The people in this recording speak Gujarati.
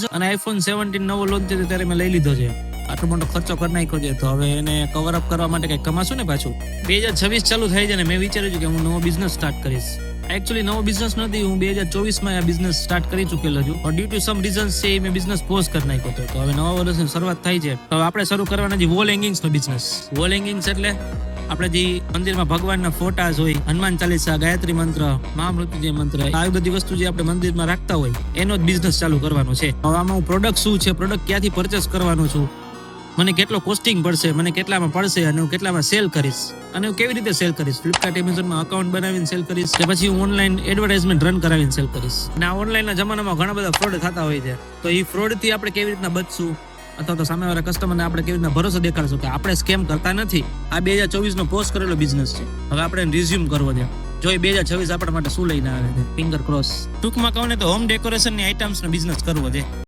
અને આઈફોન 17 નવો લોન્ચ થયો ત્યારે મેં લઈ લીધો છે. આટલો મોટો ખર્ચો કરી નાખ્યો છે, તો હવે એને કવર અપ કરવા માટે કંઈક કમાશું ને પાછું. 2026 ચાલુ થાય છે ને મેં વિચાર્યું છે કે હું નવો બિઝનેસ સ્ટાર્ટ કરીશ. એકચ્યુઅલી નવો બિઝનેસ નથી, હું 2024 માં આ બિઝનેસ સ્ટાર્ટ કરી ચૂકેલો છું. ડ્યુ ટુ સમ રીઝન્સ છે મેં બિઝનેસ પોઝ કરી નાખ્યો હતો. તો હવે નવા વર્ષની શરૂઆત થાય છે. હવે આપણે શરૂ કરવાના છે વોલ હેંગિંગ્સ નો બિઝનેસ. વોલ હેંગિંગ્સ એટલે આપણે જે મંદિરમાં ભગવાનના ફોટાસ હોય, હનુમાન ચાલીસા, ગાયત્રી મંત્ર, મહામૃત્યુંજય મંત્ર, આવી બધી વસ્તુ જે આપણે મંદિરમાં રાખતા હોય એનો જ બિઝનેસ ચાલુ કરવાનો છે. હવે આમાં હું પ્રોડક્ટ શું છે, પ્રોડક્ટ ક્યાંથી પરચેસ કરવાનો છું, મને કેટલો કોસ્ટિંગ પડશે, મને કેટલામાં પડશે અને હું કેટલામાં સેલ કરીશ અને હું કેવી રીતે સેલ કરીશ, ફ્લિપકાર્ટ એમેઝોનમાં અકાઉન્ટ બનાવીને સેલ કરીશ કે પછી હું ઓનલાઈન એડવર્ટાઇઝમેન્ટ રન કરાવીને સેલ કરીશ. અને આ ઓનલાઈનના જમાનામાં ઘણા બધા ફ્રોડ થતા હોય છે, તો એ ફ્રોડથી આપણે કેવી રીતના બચશું અથવા તો સામેવાળા કસ્ટમરને આપણે કેવી રીતના ભરોસો દેખાડશું કે આપણે સ્કેમ કરતા નથી. આ 2024 નો પોસ્ટ કરેલો બિઝનેસ છે. હવે આપણે રિઝ્યુમ કરવો છે, જો એ 2026 આપણા માટે શું લઈને આવે છે. Finger cross. ટૂંકમાં કહું ને તો હોમ ડેકોરેશનની આઇટમ્સનો બિઝનેસ કરવો છે.